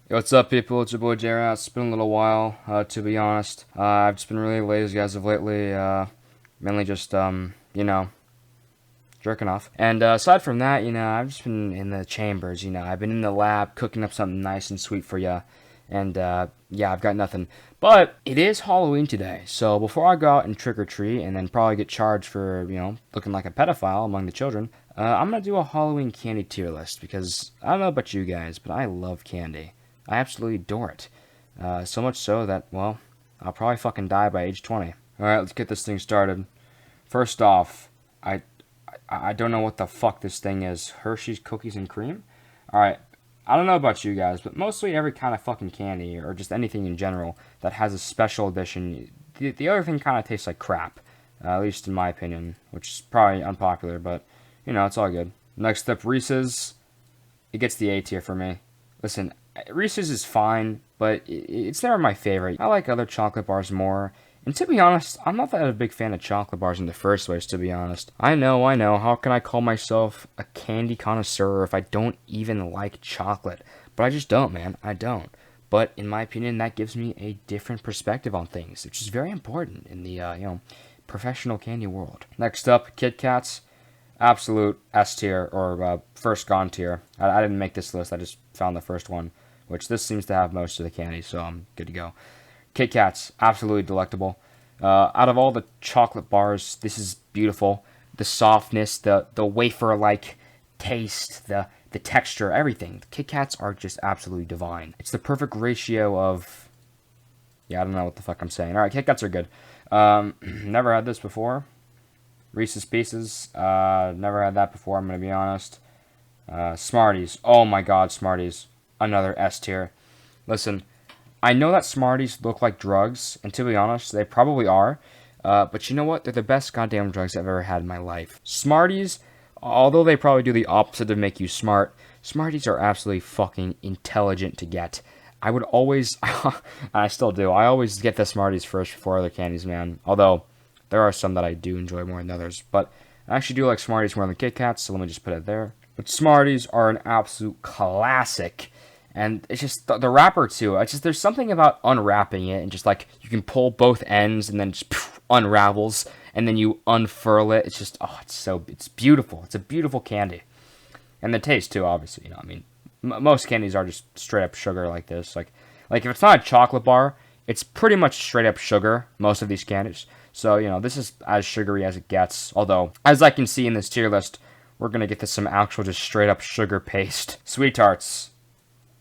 Yo, what's up, people? It's your boy Jared. It's been a little while, to be honest. I've just been really lazy as of lately. Mainly just, jerking off. And aside from that, I've just been in the chambers. I've been in the lab cooking up something nice and sweet for you. And yeah, I've got nothing. But it is Halloween today, so before I go out and trick or treat and then probably get charged for, looking like a pedophile among the children, I'm gonna do a Halloween candy tier list because I don't know about you guys, but I love candy. I absolutely adore it. So much so that, well, I'll probably fucking die by age 20. Alright, let's get this thing started. First off, I don't know what the fuck this thing is. Hershey's Cookies and Cream? Alright, I don't know about you guys, but mostly every kind of fucking candy, or just anything in general, that has a special edition, the other thing kind of tastes like crap. At least in my opinion, which is probably unpopular, but, it's all good. Next up, Reese's. It gets the A tier for me. Listen, Reese's is fine, but it's never my favorite. I like other chocolate bars more. And to be honest, I'm not that a big fan of chocolate bars in the first place, to be honest. I know. How can I call myself a candy connoisseur if I don't even like chocolate? But I just don't, man. I don't. But in my opinion, that gives me a different perspective on things, which is very important in the, professional candy world. Next up, Kitkats. Absolute S tier, or first gone tier. I didn't make this list, I just found the first one, which this seems to have most of the candy, so I'm good to go. Kit Kats, absolutely delectable. Out of all the chocolate bars, this is beautiful. The softness, the wafer-like taste, the texture, everything. The Kit Kats are just absolutely divine. It's the perfect ratio of... Yeah, I don't know what the fuck I'm saying. Alright, Kit Kats are good. Never had this before. Reese's Pieces, never had that before, I'm going to be honest. Smarties, oh my god, Smarties, another S tier. Listen, I know that Smarties look like drugs, and to be honest, they probably are, but you know what, they're the best goddamn drugs I've ever had in my life. Smarties, although they probably do the opposite of make you smart, Smarties are absolutely fucking intelligent to get. I would always, I still do, I always get the Smarties first before other candies, man, although... There are some that I do enjoy more than others, but I actually do like Smarties more than Kit Kats, so let me just put it there. But Smarties are an absolute classic, and it's just the wrapper too. It's just there's something about unwrapping it and just like you can pull both ends and then just unravels and then you unfurl it. It's just it's beautiful. It's a beautiful candy, and the taste too. Obviously, most candies are just straight up sugar like this. Like if it's not a chocolate bar, it's pretty much straight up sugar. Most of these candies. So, this is as sugary as it gets. Although, as I can see in this tier list, we're going to get to some actual just straight up sugar paste. Sweet Tarts.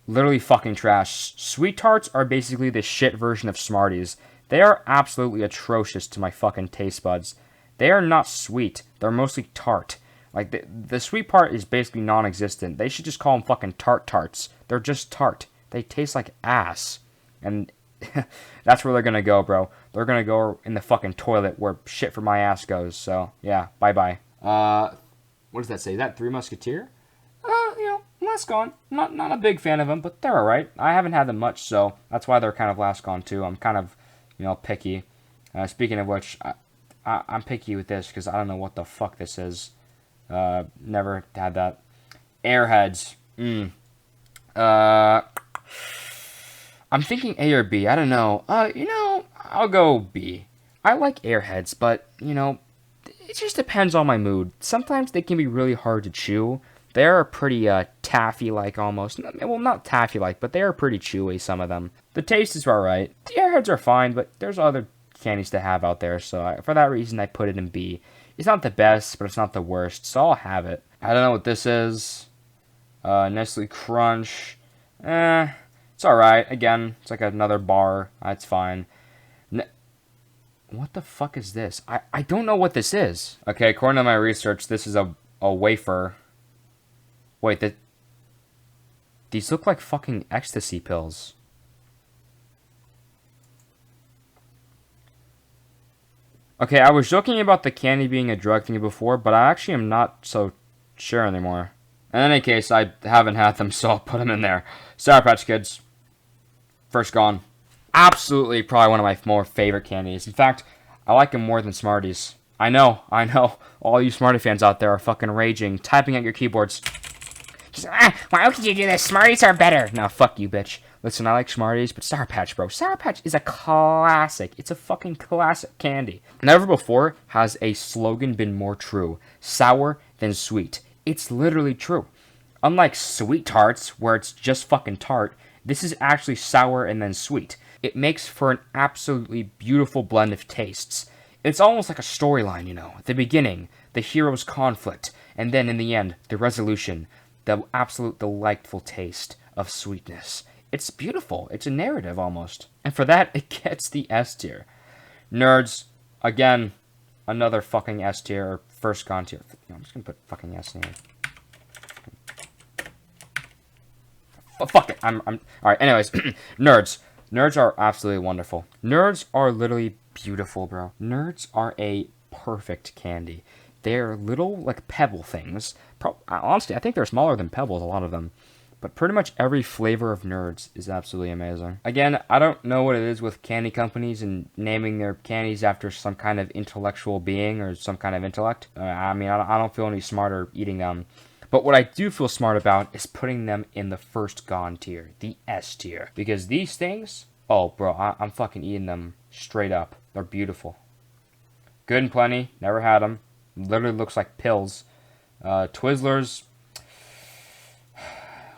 Literally fucking trash. Sweet Tarts are basically the shit version of Smarties. They are absolutely atrocious to my fucking taste buds. They are not sweet. They're mostly tart. Like, the sweet part is basically non-existent. They should just call them fucking Tarts. They're just tart. They taste like ass. And... that's where they're gonna go, bro. They're gonna go in the fucking toilet where shit for my ass goes. So, yeah, bye-bye. What does that say? Is that Three Musketeer? Last gone. Not a big fan of them, but they're alright. I haven't had them much, so that's why they're kind of last gone, too. I'm kind of, picky. Speaking of which, I'm picky with this, because I don't know what the fuck this is. Never had that. Airheads. I'm thinking A or B. I don't know. I'll go B. I like Airheads, but, it just depends on my mood. Sometimes they can be really hard to chew. They are pretty taffy-like almost. Well, not taffy-like, but they are pretty chewy, some of them. The taste is alright. The Airheads are fine, but there's other candies to have out there, so for that reason I put it in B. It's not the best, but it's not the worst, so I'll have it. I don't know what this is. Nestle Crunch. It's alright. Again, it's like another bar. That's fine. What the fuck is this? I don't know what this is. Okay, according to my research, this is a wafer. Wait, these look like fucking ecstasy pills. Okay, I was joking about the candy being a drug thing before, but I actually am not so sure anymore. In any case, I haven't had them, so I'll put them in there. Sour Patch Kids. First gone. Absolutely probably one of my more favorite candies. In fact, I like them more than Smarties. I know. All you Smartie fans out there are fucking raging, typing at your keyboards. She's like, why would you do this? Smarties are better. Now, fuck you, bitch. Listen, I like Smarties, but Sour Patch, bro. Sour Patch is a classic. It's a fucking classic candy. Never before has a slogan been more true. Sour than sweet. It's literally true. Unlike sweet tarts, where it's just fucking tart, this is actually sour and then sweet. It makes for an absolutely beautiful blend of tastes. It's almost like a storyline, you know. At the beginning, the hero's conflict, and then in the end, the resolution, the absolute delightful taste of sweetness. It's beautiful. It's a narrative almost. And for that, it gets the S tier. Nerds, again, another fucking S tier, or first gone tier. No, I'm just gonna put fucking S in here. Oh, fuck it. I'm alright, anyways. Nerds. Nerds are absolutely wonderful. Nerds are literally beautiful, bro. Nerds are a perfect candy. They're little, like, pebble things. Honestly, I think they're smaller than pebbles, a lot of them. But pretty much every flavor of Nerds is absolutely amazing. Again, I don't know what it is with candy companies and naming their candies after some kind of intellectual being or some kind of intellect. I mean, I don't feel any smarter eating them. But what I do feel smart about is putting them in the first gone tier, the S tier. Because these things, oh, bro, I'm fucking eating them straight up. They're beautiful. Good and plenty, never had them. Literally looks like pills. Twizzlers,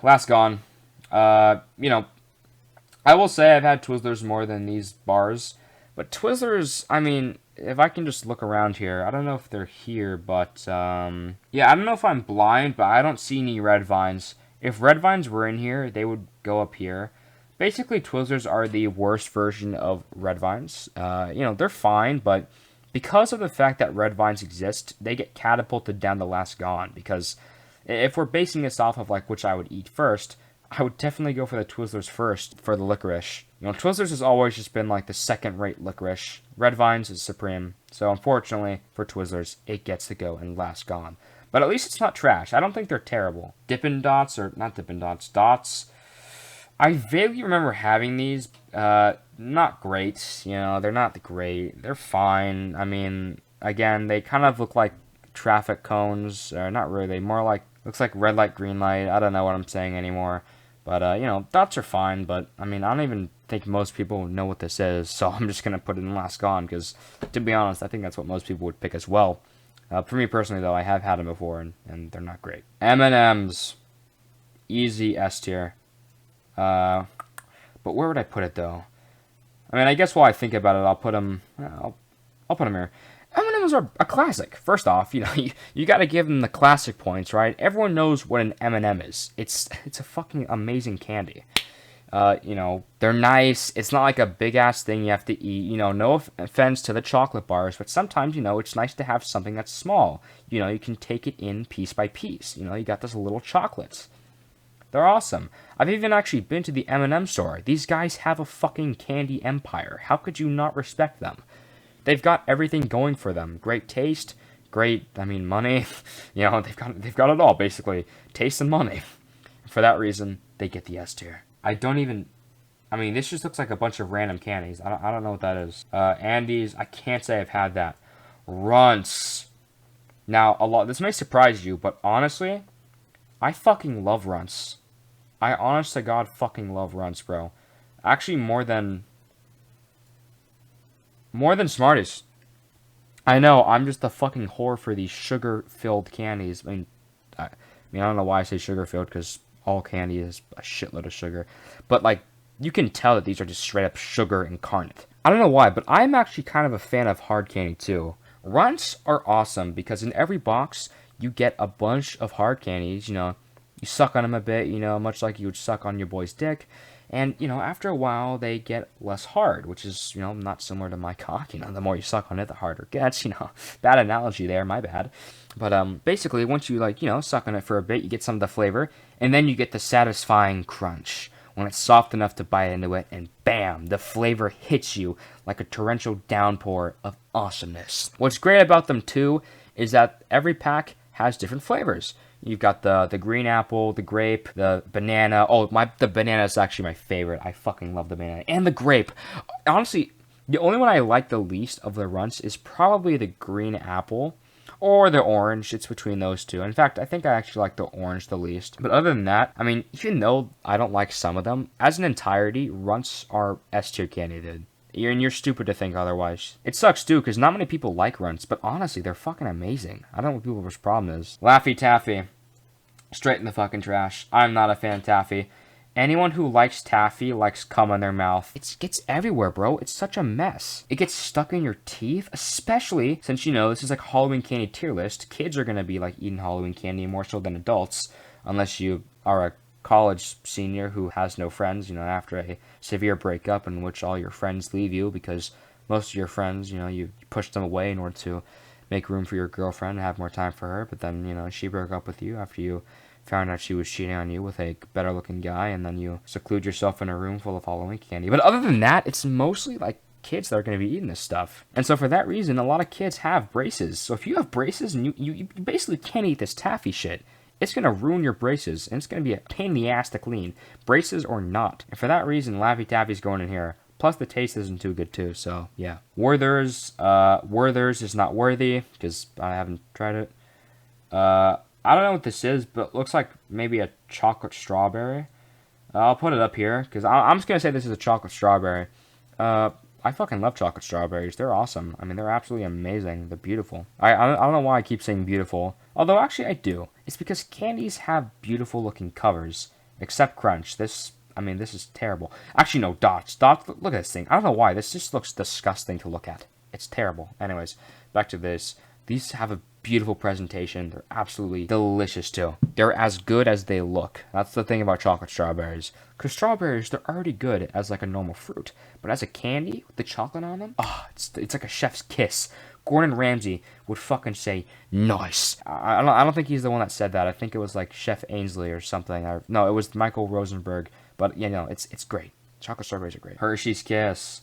last gone. You know, I will say I've had Twizzlers more than these bars. But Twizzlers, I mean, if I can just look around here, I don't know if they're here, but, yeah, I don't know if I'm blind, but I don't see any red vines. If red vines were in here, they would go up here. Basically, Twizzlers are the worst version of red vines. You know, they're fine, but because of the fact that red vines exist, they get catapulted down the last gone, because if we're basing this off of, like, which I would eat first, I would definitely go for the Twizzlers first for the licorice. You know, Twizzlers has always just been like the second-rate licorice. Red Vines is supreme. So unfortunately for Twizzlers, it gets to go and last gone. But at least it's not trash. I don't think they're terrible. Dippin Dots, or not Dippin Dots, Dots. I vaguely remember having these. Not great. You know, they're not great. They're fine. I mean, again, they kind of look like traffic cones. Or not really. More like, looks like red light, green light. I don't know what I'm saying anymore. But, you know, dots are fine, but, I mean, I don't even think most people know what this is, so I'm just going to put it in last gone, because, to be honest, I think that's what most people would pick as well. For me personally, though, I have had them before, and they're not great. M&M's. Easy S tier. But where would I put it, though? I mean, I guess while I think about it, I'll put them here. M&M's are a classic. First off, you know, you got to give them the classic points, right? Everyone knows what an M&M is. It's a fucking amazing candy. You know, they're nice. It's not like a big-ass thing you have to eat. You know, no offense to the chocolate bars, but sometimes, you know, it's nice to have something that's small. You know, you can take it in piece by piece. You know, you got those little chocolates. They're awesome. I've even actually been to the M&M store. These guys have a fucking candy empire. How could you not respect them? They've got everything going for them. Great taste, great, I mean, money. You know, they've got it all, basically. Taste and money. For that reason, they get the S tier. I mean, this just looks like a bunch of random candies. I don't know what that is. Andes, I can't say I've had that. Runts. Now, this may surprise you, but honestly, I fucking love Runts. I honest to God fucking love Runts, bro. Actually, more than Smarties. I know, I'm just a fucking whore for these sugar-filled candies. I don't know why I say sugar-filled, because all candy is a shitload of sugar. But, like, you can tell that these are just straight-up sugar incarnate. I don't know why, but I'm actually kind of a fan of hard candy, too. Runts are awesome, because in every box, you get a bunch of hard candies, you know. You suck on them a bit, you know, much like you would suck on your boy's dick. And, you know, after a while, they get less hard, which is, you know, not similar to my cock. You know, the more you suck on it, the harder it gets, you know. Bad analogy there, my bad. But, basically, once you, like, you know, suck on it for a bit, you get some of the flavor, and then you get the satisfying crunch. When it's soft enough to bite into it, and bam, the flavor hits you like a torrential downpour of awesomeness. What's great about them, too, is that every pack has different flavors. You've got the green apple, the grape, the banana. Oh, the banana is actually my favorite. I fucking love the banana. And the grape. Honestly, the only one I like the least of the Runts is probably the green apple. or the orange. It's between those two. In fact, I think I actually like the orange the least. But other than that, I mean, even though I don't like some of them, as an entirety, Runts are S tier candy, dude. And you're stupid to think otherwise. It sucks too, because not many people like Runts, but honestly, they're fucking amazing. I don't know what people's problem is. Laffy Taffy. Straight in the fucking trash. I'm not a fan of Taffy. Anyone who likes Taffy likes cum in their mouth. It gets everywhere, bro. It's such a mess. It gets stuck in your teeth, especially since, you know, this is like Halloween candy tier list. Kids are going to be like eating Halloween candy more so than adults, unless you are a college senior who has no friends, you know, after a severe breakup in which all your friends leave you because most of your friends, you know, you push them away in order to make room for your girlfriend and have more time for her, but then, you know, she broke up with you after you found out she was cheating on you with a better looking guy, and then you seclude yourself in a room full of Halloween candy. But other than that, it's mostly like kids that are going to be eating this stuff. And so for that reason, a lot of kids have braces. So if you have braces and you basically can't eat this taffy shit, it's going to ruin your braces, and it's going to be a pain in the ass to clean, braces or not. And for that reason, Laffy Taffy's going in here. Plus, the taste isn't too good, too, so, yeah. Werther's is not worthy, because I haven't tried it. I don't know what this is, but it looks like maybe a chocolate strawberry. I'll put it up here, because I'm just going to say this is a chocolate strawberry. I fucking love chocolate strawberries. They're awesome. I mean, they're absolutely amazing. They're beautiful. I don't know why I keep saying beautiful. Although, actually, I do. It's because candies have beautiful-looking covers. Except Crunch. This is terrible. Actually, no, Dots. Dots, look at this thing. I don't know why. This just looks disgusting to look at. It's terrible. Anyways, back to this. These have a beautiful presentation. They're absolutely delicious, too. They're as good as they look. That's the thing about chocolate strawberries. Because strawberries, they're already good as like a normal fruit. But as a candy with the chocolate on them, it's like a chef's kiss. Gordon Ramsay would fucking say, nice. I don't think he's the one that said that. I think it was like Chef Ainsley or something. No, it was Michael Rosenberg. But, you know, it's great. Chocolate strawberries are great. Hershey's Kiss.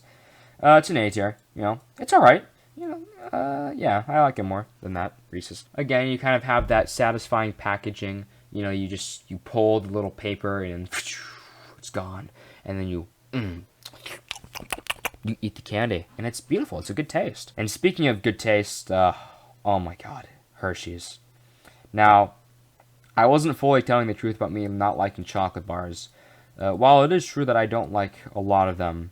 It's an A tier. You know, it's alright. You know, yeah, I like it more than that. Reese's. Again, you kind of have that satisfying packaging. You know, you pull the little paper and it's gone. And then you eat the candy. And it's beautiful. It's a good taste. And speaking of good taste, oh my god, Hershey's. Now, I wasn't fully telling the truth about me not liking chocolate bars. While it is true that I don't like a lot of them,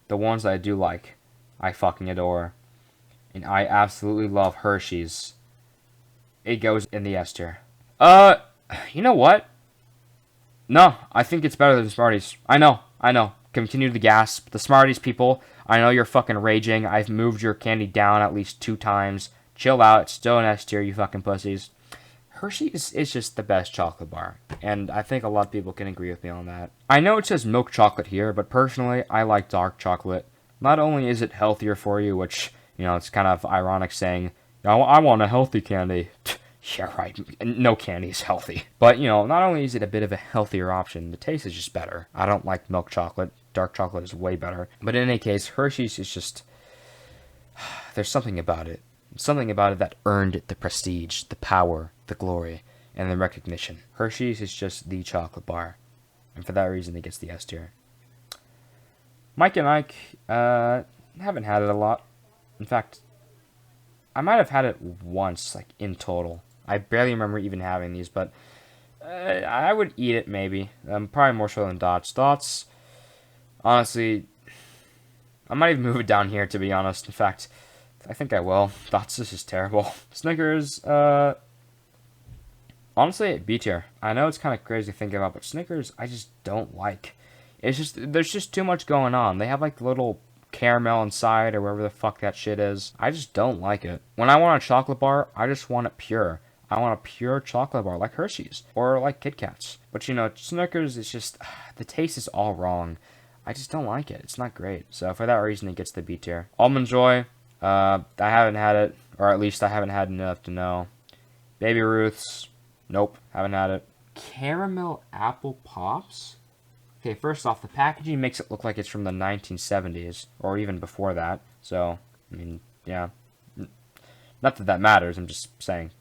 the ones that I do like, I fucking adore. And I absolutely love Hershey's. It goes in the S tier. You know what? No, I think it's better than Smarties. I know. Continue to gasp. The Smarties people, I know you're fucking raging. I've moved your candy down at least 2 times. Chill out. It's still an S tier, you fucking pussies. Hershey's is just the best chocolate bar, and I think a lot of people can agree with me on that. I know it says milk chocolate here, but personally, I like dark chocolate. Not only is it healthier for you, which, you know, it's kind of ironic saying, oh, I want a healthy candy. Yeah, right, no candy is healthy. But, you know, not only is it a bit of a healthier option, the taste is just better. I don't like milk chocolate. Dark chocolate is way better. But in any case, Hershey's is just, there's something about it. Something about it that earned the prestige, the power, the glory, and the recognition. Hershey's is just the chocolate bar. And for that reason, it gets the S tier. Mike and Ike, haven't had it a lot. In fact, I might have had it once, like, in total. I barely remember even having these, but I would eat it, maybe. Probably more so than Dots. Dots, honestly, I might even move it down here, to be honest. In fact, I think I will. Dots, this is terrible. Snickers, honestly, B tier. I know it's kind of crazy to think about, but Snickers, I just don't like. It's just, there's just too much going on. They have, like, little caramel inside, or whatever the fuck that shit is. I just don't like it. When I want a chocolate bar, I just want it pure. I want a pure chocolate bar, like Hershey's, or like Kitkats. But, you know, Snickers is just, the taste is all wrong. I just don't like it. It's not great. So, for that reason, it gets the B tier. Almond Joy, I haven't had it, or at least I haven't had enough to know. Baby Ruth's, nope, haven't had it. Caramel Apple Pops? Okay, first off, the packaging makes it look like it's from the 1970s, or even before that. So, I mean, yeah. Not that that matters, I'm just saying.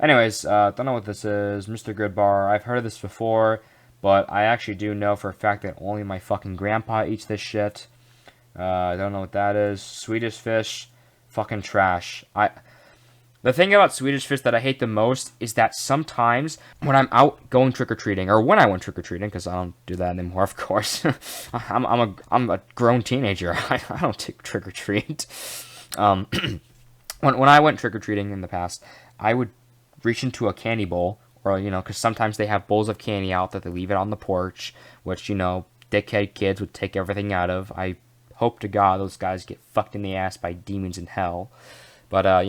Anyways, don't know what this is. Mr. Goodbar, I've heard of this before, but I actually do know for a fact that only my fucking grandpa eats this shit. I don't know what that is. Swedish Fish, fucking trash. The thing about Swedish Fish that I hate the most is that sometimes when I'm out going trick-or-treating, or when I went trick-or-treating, because I don't do that anymore, of course. I'm a grown teenager. I don't take trick-or-treat. When I went trick-or-treating in the past, I would reach into a candy bowl, or, because sometimes they have bowls of candy out that they leave it on the porch, which, dickhead kids would take everything out of. I hope to God those guys get fucked in the ass by demons in hell. But,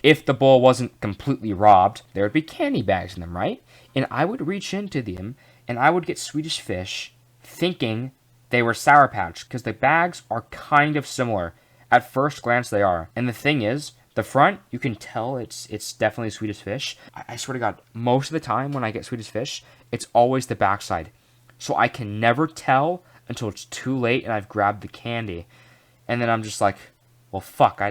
if the bowl wasn't completely robbed, there would be candy bags in them, right? And I would reach into them, and I would get Swedish Fish, thinking they were Sour Patch, because the bags are kind of similar. At first glance, they are. And the thing is, the front, you can tell it's definitely Swedish Fish. I swear to God, most of the time when I get Swedish Fish, it's always the backside. So I can never tell until it's too late and I've grabbed the candy. And then I'm just like, well, fuck,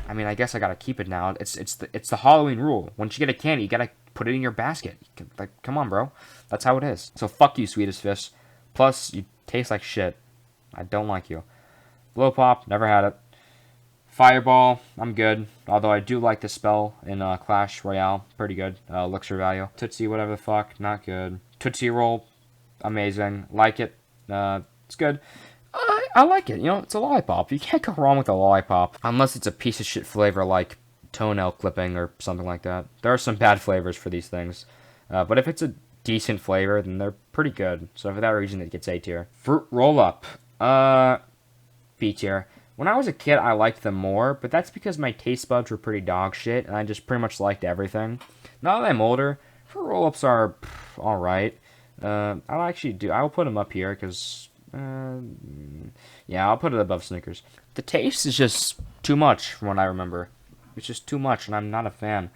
I mean, I guess I gotta keep it now. It's the Halloween rule. Once you get a candy, you gotta put it in your basket. Like, come on, bro. That's how it is. So fuck you, Swedish Fish. Plus, you taste like shit. I don't like you. Blow Pop, never had it. Fireball, I'm good. Although I do like the spell in Clash Royale. Pretty good. Elixir value. Tootsie, whatever the fuck, not good. Tootsie Roll, amazing. Like it. It's good. I like it. It's a lollipop. You can't go wrong with a lollipop. Unless it's a piece of shit flavor like toenail clipping or something like that. There are some bad flavors for these things. But if it's a decent flavor, then they're pretty good. So for that reason, it gets A tier. Fruit Roll-Up. B tier. When I was a kid, I liked them more, but that's because my taste buds were pretty dog shit, and I just pretty much liked everything. Now that I'm older, Fruit Roll-Ups are alright. I will put them up here, because... yeah, I'll put it above Snickers. The taste is just too much from what I remember. It's just too much, and I'm not a fan.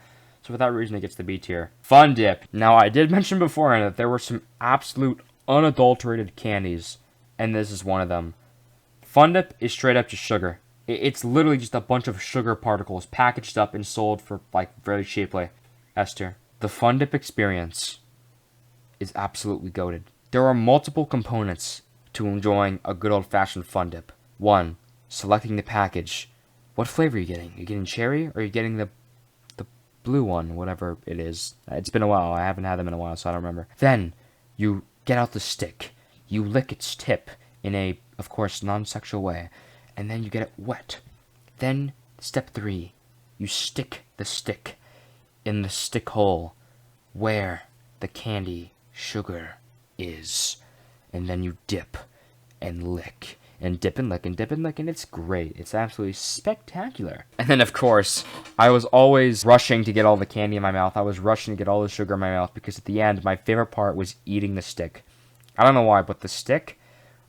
So for that reason, it gets the B tier. Fun Dip. Now, I did mention before that there were some absolute unadulterated candies, and this is one of them. Fun Dip is straight up just sugar. It's literally just a bunch of sugar particles packaged up and sold for, very cheaply. S tier. The Fun Dip experience is absolutely goated. There are multiple components to enjoying a good old-fashioned Fun Dip. 1. Selecting the package. What flavor are you getting? Are you getting cherry, or are you getting the blue one, whatever it is? It's been a while. I haven't had them in a while, so I don't remember. Then, you get out the stick. You lick its tip in a, of course, non-sexual way, and then you get it wet. Then, step 3. You stick the stick in the stick hole where the candy sugar is. And then you dip and lick. And dip and lick and dip and lick, and it's great. It's absolutely spectacular. And then, of course, I was always rushing to get all the candy in my mouth. I was rushing to get all the sugar in my mouth, because at the end, my favorite part was eating the stick. I don't know why, but the stick,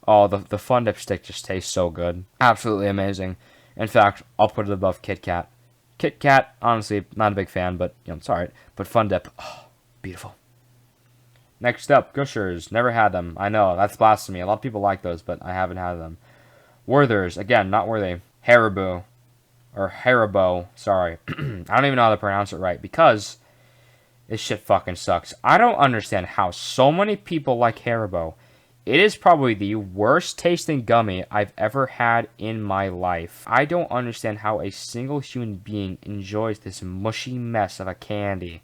the Fun Dip stick just tastes so good. Absolutely amazing. In fact, I'll put it above Kit Kat. Kit Kat, honestly, not a big fan, but, it's alright. But Fun Dip, beautiful. Next up, Gushers. Never had them. I know, that's blasphemy. A lot of people like those, but I haven't had them. Werthers. Again, not worthy. Haribo. Or Haribo. Sorry. I don't even know how to pronounce it right, because this shit fucking sucks. I don't understand how so many people like Haribo. It is probably the worst tasting gummy I've ever had in my life. I don't understand how a single human being enjoys this mushy mess of a candy.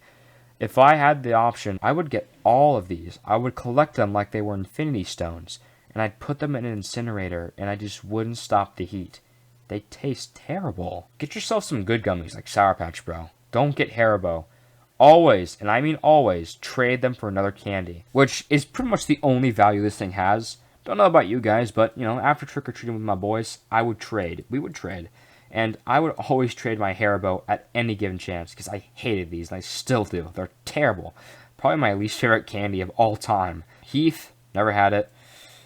If I had the option, I would get all of these. I would collect them like they were Infinity Stones, and I'd put them in an incinerator, and I just wouldn't stop the heat. They taste terrible. Get yourself some good gummies like Sour Patch, bro. Don't get Haribo. Always, and I mean always, trade them for another candy, which is pretty much the only value this thing has. Don't know about you guys, but, after trick-or-treating with my boys, I would trade. We would trade. And I would always trade my Haribo at any given chance, because I hated these, and I still do. They're terrible. Probably my least favorite candy of all time. Heath, never had it.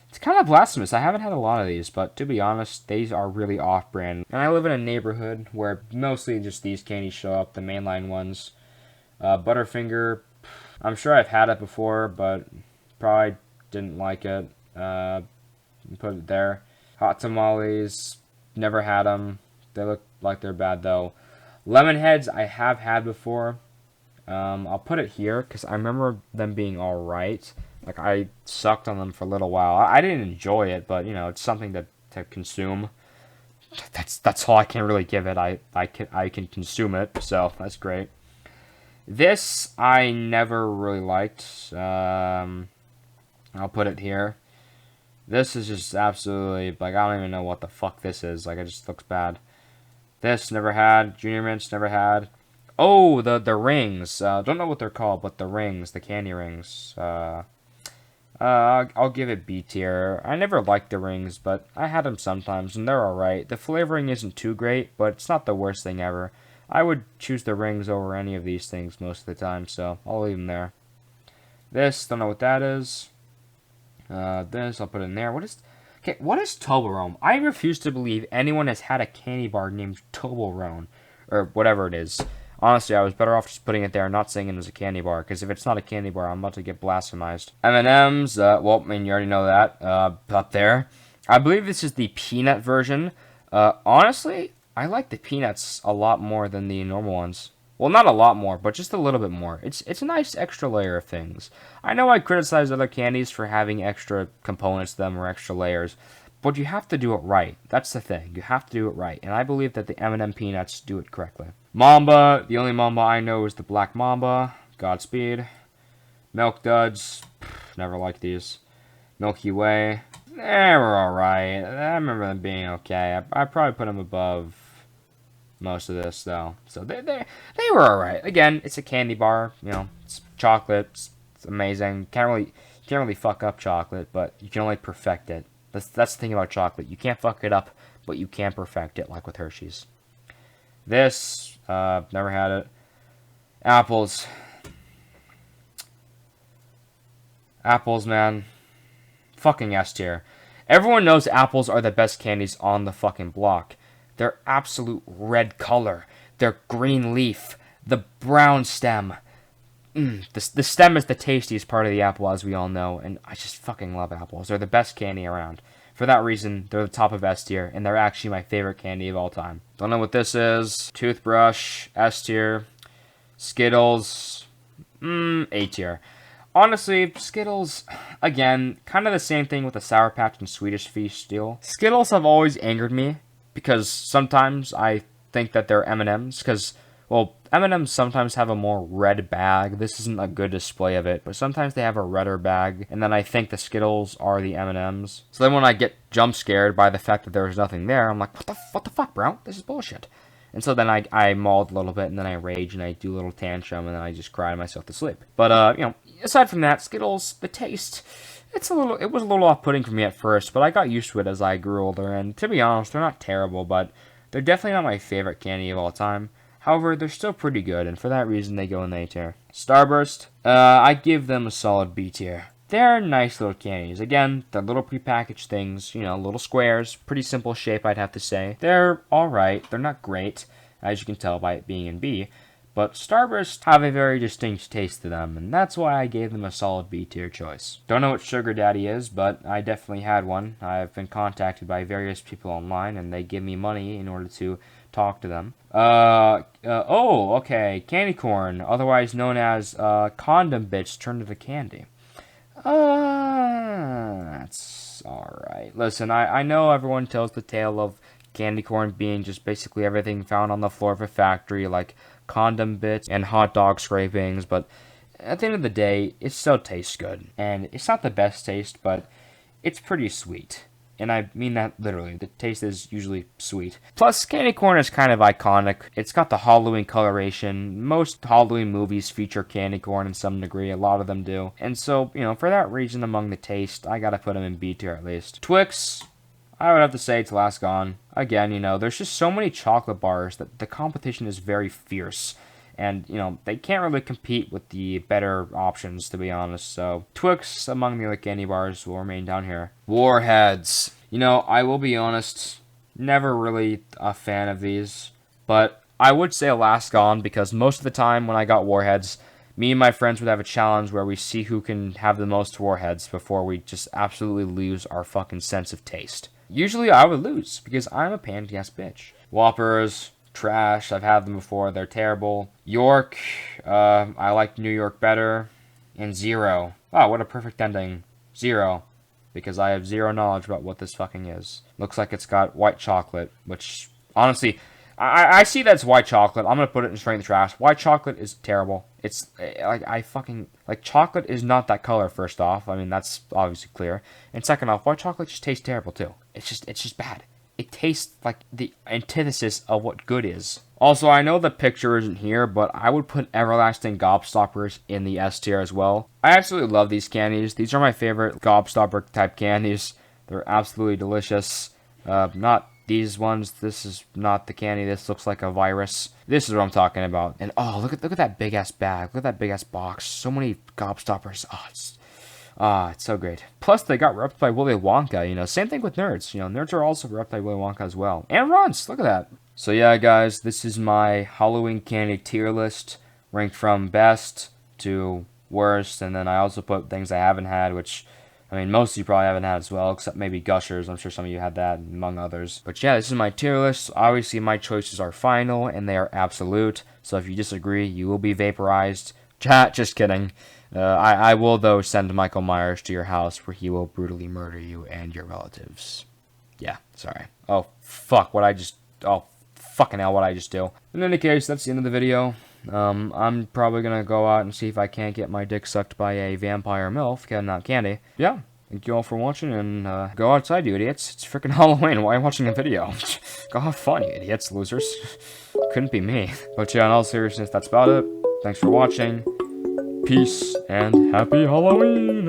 It's kind of blasphemous. I haven't had a lot of these, but to be honest, these are really off-brand. And I live in a neighborhood where mostly just these candies show up, the mainline ones. Butterfinger, I'm sure I've had it before, but probably didn't like it. Put it there. Hot tamales, never had them. They look like they're bad, though. Lemon Heads, I have had before. I'll put it here, because I remember them being alright. I sucked on them for a little while. I didn't enjoy it, but, it's something to consume. that's all I can really give it. I can consume it, so that's great. This I never really liked. I'll put it here. This is just absolutely, like, I don't even know what the fuck this is. Like, it just looks bad. This, never had. Junior Mints, never had. Oh, the rings. Don't know what they're called, but the rings, the candy rings. I'll give it B tier. I never liked the rings, but I had them sometimes, and they're alright. The flavoring isn't too great, but it's not the worst thing ever. I would choose the rings over any of these things most of the time, so I'll leave them there. This, don't know what that is. This, I'll put in there. What is Toblerone? I refuse to believe anyone has had a candy bar named Toblerone, or whatever it is. Honestly, I was better off just putting it there and not saying it was a candy bar, because if it's not a candy bar, I'm about to get blasphemized. M&M's, well, I mean, you already know that, up there. I believe this is the peanut version. Honestly, I like the peanuts a lot more than the normal ones. Well, not a lot more, but just a little bit more. It's a nice extra layer of things. I know I criticize other candies for having extra components to them or extra layers, but you have to do it right. That's the thing. You have to do it right, and I believe that the M&M peanuts do it correctly. Mamba, the only Mamba I know is the Black Mamba. Godspeed. Milk Duds, never liked these. Milky Way, they were alright. I remember them being okay. I probably put them above most of this, though. So they were alright. Again, it's a candy bar. You know, it's chocolate. It's amazing. Can't really fuck up chocolate, but you can only perfect it. That's the thing about chocolate. You can't fuck it up, but you can perfect it, like with Hershey's. This, never had it. Apples. Apples, man. Fucking S tier. Everyone knows apples are the best candies on the fucking block. Their absolute red color. Their green leaf. The brown stem. The stem is the tastiest part of the apple, as we all know, and I just fucking love apples. They're the best candy around. For that reason, they're the top of S tier, and they're actually my favorite candy of all time. Don't know what this is. Toothbrush, S tier. Skittles, A tier. Honestly, Skittles, again, kind of the same thing with the Sour Patch and Swedish Fish deal. Skittles have always angered me, because sometimes I think that they're M&Ms, because, well, M&Ms sometimes have a more red bag. This isn't a good display of it, but sometimes they have a redder bag, and then I think the Skittles are the M&Ms. So then when I get jump scared by the fact that there's nothing there, I'm like, what the fuck, bro? This is bullshit. And so then I mauled a little bit, and then I rage, and I do a little tantrum, and then I just cry myself to sleep. But, you know, aside from that, Skittles, the taste, it was a little off-putting for me at first, but I got used to it as I grew older, and to be honest, they're not terrible, but they're definitely not my favorite candy of all time. However, they're still pretty good, and for that reason, they go in the A tier. Starburst, I give them a solid B tier. They're nice little candies. Again, they're little prepackaged things, you know, little squares. Pretty simple shape, I'd have to say. They're alright. They're not great, as you can tell by it being in B. But Starburst have a very distinct taste to them, and that's why I gave them a solid B tier choice. Don't know what Sugar Daddy is, but I definitely had one. I've been contacted by various people online, and they give me money in order to talk to them. Oh, okay. Candy corn, otherwise known as condom bits turned into candy. That's alright. Listen, I know everyone tells the tale of candy corn being just basically everything found on the floor of a factory, like condom bits and hot dog scrapings, but at the end of the day, it still tastes good. And it's not the best taste, but it's pretty sweet. And I mean that literally. The taste is usually sweet. Plus, candy corn is kind of iconic. It's got the Halloween coloration. Most Halloween movies feature candy corn in some degree. A lot of them do. And so, you know, for that reason among the taste, I gotta put them in B tier at least. Twix, I would have to say it's last gone. Again, you know, there's just so many chocolate bars that the competition is very fierce. And, you know, they can't really compete with the better options, to be honest. So, Twix, among the other candy bars, will remain down here. Warheads. You know, I will be honest, never really a fan of these. But I would say last gone, because most of the time when I got Warheads, me and my friends would have a challenge where we see who can have the most Warheads before we just absolutely lose our fucking sense of taste. Usually I would lose, because I'm a pain-in-the-ass bitch. Whoppers. Trash. I've had them before. They're terrible. York. I like New York better. And Zero. Wow, what a perfect ending. Zero. because I have zero knowledge about what this fucking is. Looks like it's got white chocolate, which, honestly, I see that's white chocolate. I'm gonna put it straight in the trash. White chocolate is terrible. It's, like, chocolate is not that color, first off. I mean, that's obviously clear. And second off, white chocolate just tastes terrible, too. It's just bad. It tastes like the antithesis of what good is. Also, I know the picture isn't here, but I would put Everlasting Gobstoppers in the S tier as well. I absolutely love these candies. These are my favorite Gobstopper type candies. They're absolutely delicious. Not these ones. This is not the candy. This looks like a virus. This is what I'm talking about. And oh, look at that big ass bag. Look at that big ass box. So many Gobstoppers. It's so great. Plus, they got repped by Willy Wonka, you know. Same thing with Nerds. You know, Nerds are also repped by Willy Wonka as well. And Runts, look at that. So yeah, guys, this is my Halloween candy tier list, ranked from best to worst. And then I also put things I haven't had, which, I mean, most of you probably haven't had as well, except maybe Gushers. I'm sure some of you had that, among others. But yeah, this is my tier list. Obviously, my choices are final, and they are absolute. So if you disagree, you will be vaporized. Chat, just kidding. I will, though, send Michael Myers to your house where he will brutally murder you and your relatives. Yeah, sorry. Oh, fuck, oh, fucking hell, what'd I just do? In any case, that's the end of the video. I'm probably gonna go out and see if I can't get my dick sucked by a vampire MILF, not candy. Yeah, thank you all for watching, and go outside, you idiots. It's freaking Halloween. Why are you watching a video? Go have fun, you idiots, losers. Couldn't be me. But yeah, in all seriousness, that's about it. Thanks for watching. Peace and happy Halloween!